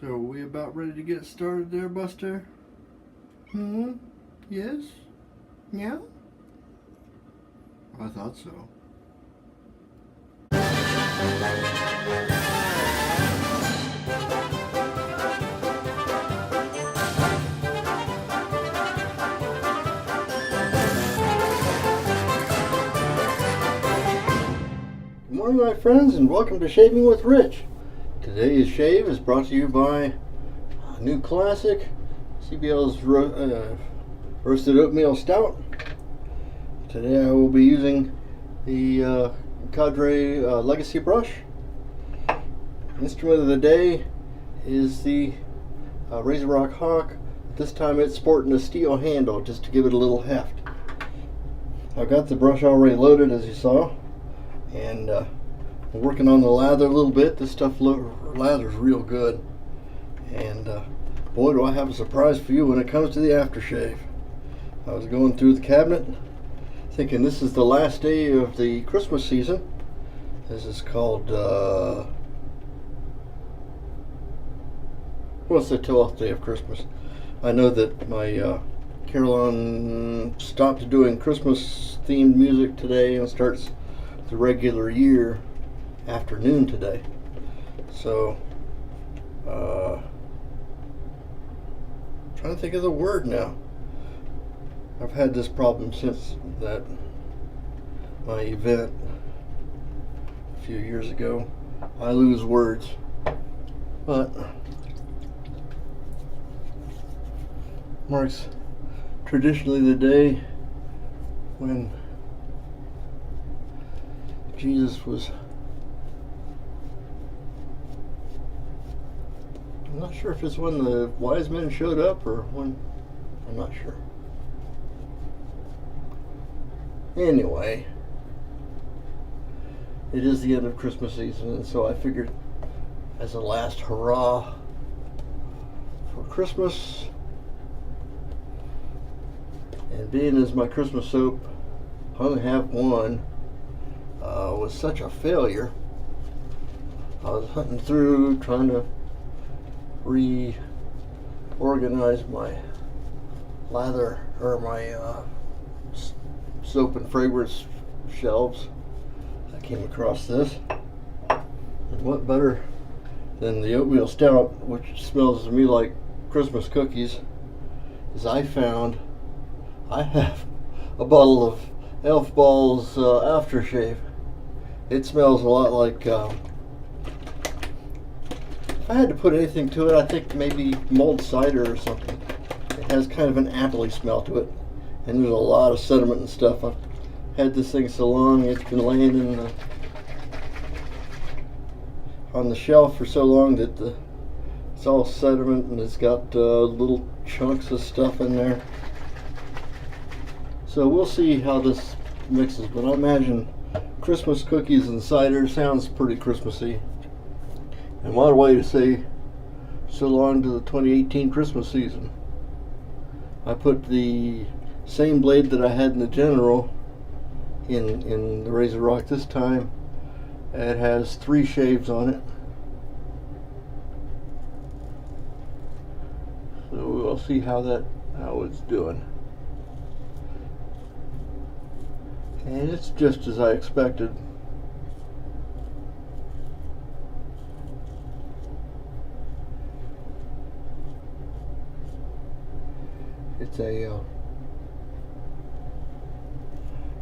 So are we about ready to get started there, Buster? Yes? Yeah? I thought so. Good morning, my friends, and welcome to Shaving with Rich. Today's shave is brought to you by a new classic, CBL's Roasted Oatmeal Stout. Today I will be using the Cadre Legacy brush. Instrument of the day is the Razor Rock Hawk. This time it's sporting a steel handle just to give it a little heft. I've got the brush already loaded, as you saw, and I'm working on the lather a little bit. This stuff lathers real good, and boy, do I have a surprise for you when it comes to the aftershave. I was going through the cabinet thinking this is the last day of the Christmas season. This is called what's the 12th day of Christmas? I know that my Carolyn stopped doing Christmas themed music today and starts the regular year afternoon today. So trying to think of the word now. I've had this problem since that my event a few years ago. I lose words, but marks traditionally the day when Jesus was, I'm not sure if it's when the wise men showed up or when, I'm not sure. Anyway, it is the end of Christmas season, and so I figured as a last hurrah for Christmas, and being as my Christmas soap, I only have one, was such a failure. I was hunting through trying to reorganize my lather or my soap and fragrance shelves. I came across this, and what better than the oatmeal stout, which smells to me like Christmas cookies, is I found I have a bottle of Elf Balls aftershave. It smells a lot like, if I had to put anything to it, I think maybe mulled cider or something. It has kind of an appley smell to it, and there's a lot of sediment and stuff. I've had this thing so long, it's been laying in on the shelf for so long that it's all sediment, and it's got little chunks of stuff in there. So we'll see how this mixes, but I imagine Christmas cookies and cider sounds pretty Christmassy. And what a way to say so long to the 2018 Christmas season. I put the same blade that I had in the General in the Razor Rock this time. It has 3 shaves on it. So we'll see how it's doing. And it's just as I expected. It's a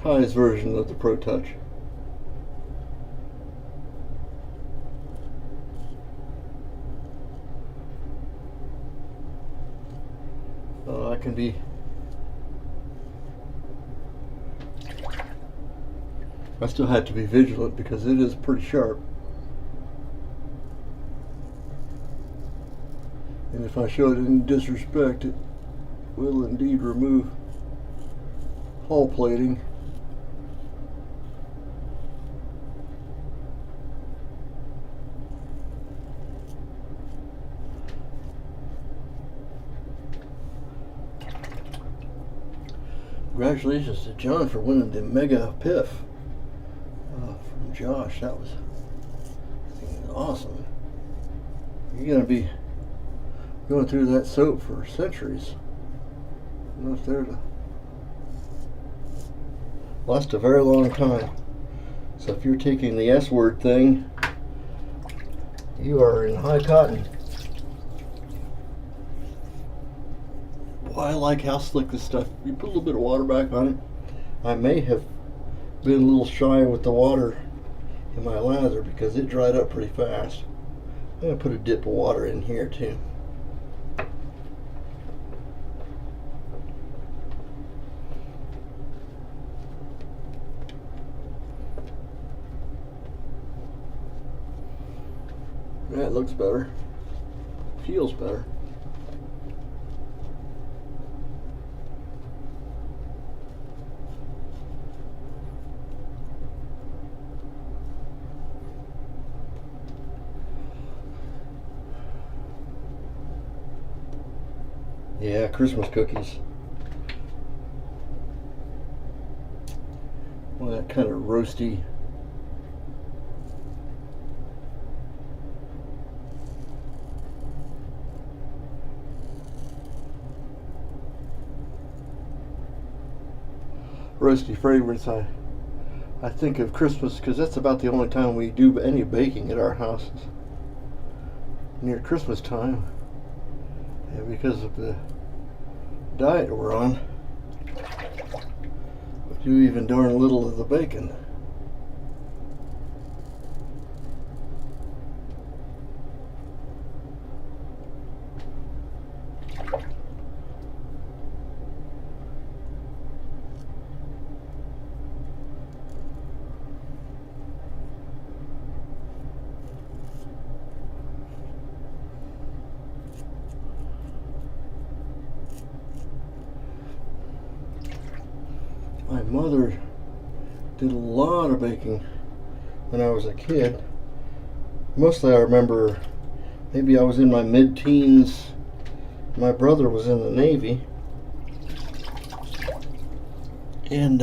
Kai's version of the Pro Touch. I can be I still had to be vigilant because it is pretty sharp. And if I show it any disrespect, it will indeed remove hull plating. Congratulations to John for winning the Mega Piff from Josh. That was awesome. You're going to be going through that soap for centuries. Enough there to last a very long time. So if you're taking the S word thing, you are in high cotton. Well, I like how slick this stuff. You put a little bit of water back on it. I may have been a little shy with the water in my lather because it dried up pretty fast. I'm going to put a dip of water in here too. That looks better. Feels better. Yeah, Christmas cookies. Well, that kind of roasty. Roasty fragrance. I think of Christmas because that's about the only time we do any baking at our houses. Near Christmas time. And because of the diet we're on, we do even darn little of the bacon. My mother did a lot of baking when I was a kid. Mostly I remember maybe I was in my mid-teens. My brother was in the Navy. And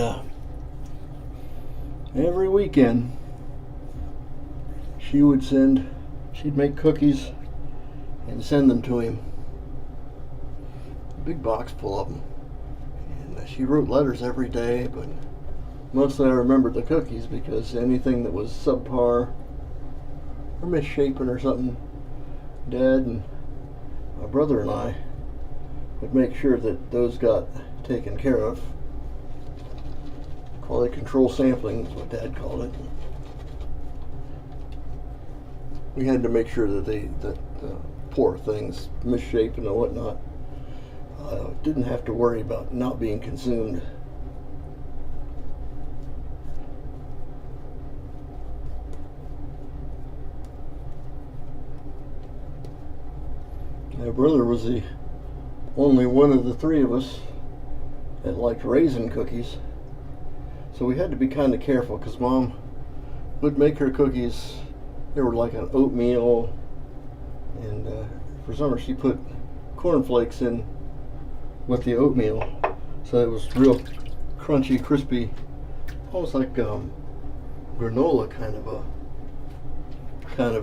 every weekend she'd make cookies and send them to him. A big box full of them. She wrote letters every day, but mostly I remembered the cookies because anything that was subpar or misshapen or something, Dad and my brother and I would make sure that those got taken care of. Quality control sampling is what Dad called it. We had to make sure that the poor things, misshapen and whatnot, didn't have to worry about not being consumed. My brother was the only one of the three of us that liked raisin cookies, so we had to be kind of careful because Mom would make her cookies. They were like an oatmeal, and for summer she put cornflakes in with the oatmeal, so it was real crunchy, crispy, almost like granola kind of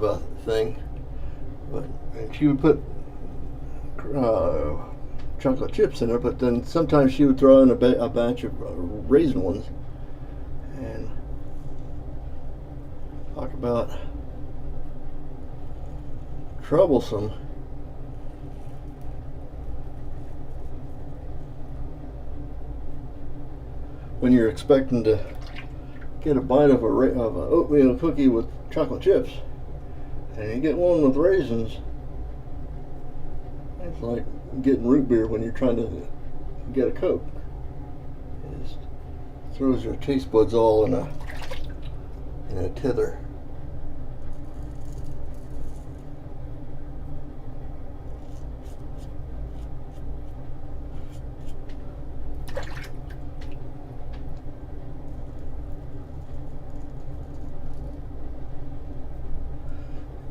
a thing. And she would put chocolate chips in it, but then sometimes she would throw in a batch of raisin ones. And talk about troublesome. When you're expecting to get a bite of an oatmeal cookie with chocolate chips, and you get one with raisins, it's like getting root beer when you're trying to get a Coke. It just throws your taste buds all in a tither.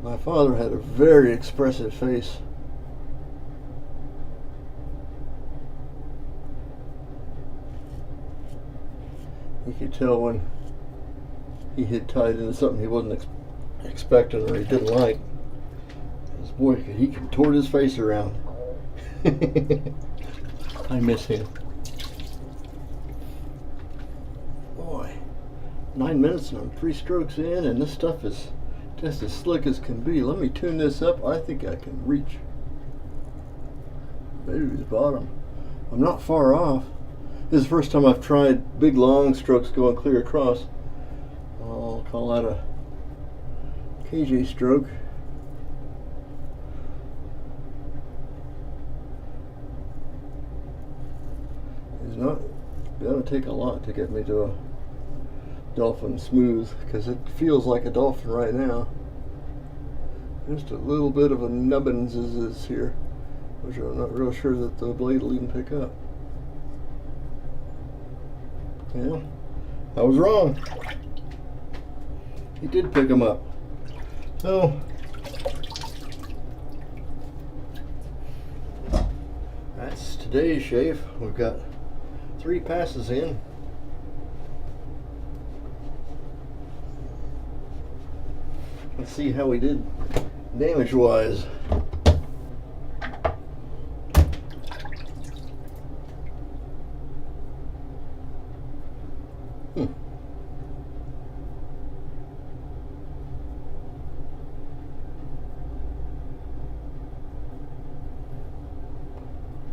My father had a very expressive face. You could tell when he had tied into something he wasn't expecting or he didn't like. His Boy, he contorted his face around. I miss him. Boy, 9 minutes and I'm 3 strokes in, and this stuff is just as slick as can be. Let me tune this up. I think I can reach maybe the bottom. I'm not far off. This is the first time I've tried big long strokes going clear across. I'll call that a KJ stroke. It's not gonna take a lot to get me to a dolphin smooth, because it feels like a dolphin right now. Just a little bit of a nubbins is here, which I'm not real sure that the blade will even pick up. Yeah, I was wrong. He did pick them up. So that's today's shave. We've got 3 passes in. Let's see how we did damage wise.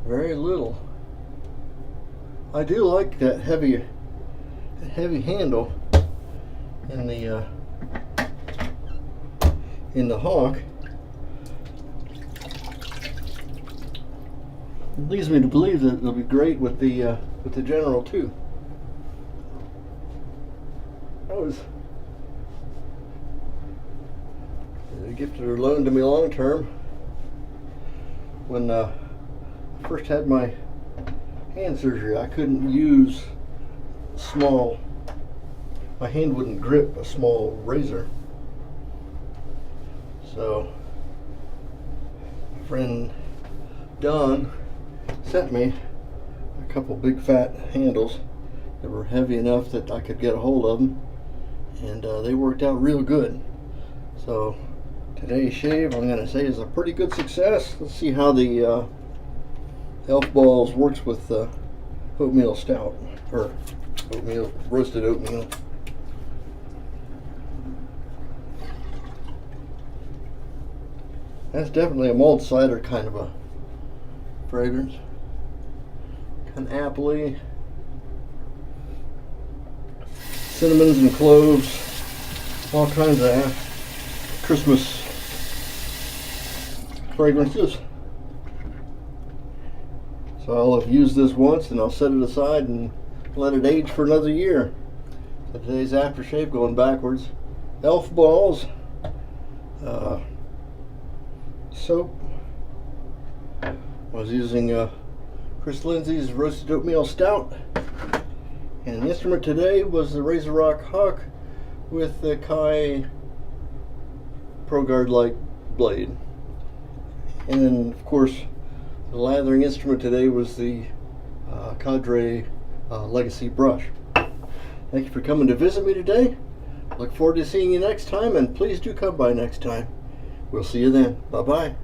Very little. I do like that heavy handle in the Hawk. It leads me to believe that it'll be great with the General too. That was a gift or loan to me long term. When I first had my hand surgery, I couldn't use my hand wouldn't grip a small razor. So my friend Don sent me a couple big fat handles that were heavy enough that I could get a hold of them, and they worked out real good. So today's shave, I'm going to say, is a pretty good success. Let's see how the Elf Balls works with oatmeal stout, or roasted oatmeal. That's definitely a mulled cider kind of a fragrance. Kind of appley. Cinnamons and cloves. All kinds of Christmas fragrances. So I'll have used this once and I'll set it aside and let it age for another year. So today's aftershave, going backwards. Elf Balls. Soap. I was using Chris Lindsay's Roasted Oatmeal Stout. And the instrument today was the Razor Rock Hawk with the Kai ProGuard Light blade. And then, of course, the lathering instrument today was the Cadre Legacy brush. Thank you for coming to visit me today. Look forward to seeing you next time, and please do come by next time. We'll see you then. Bye-bye.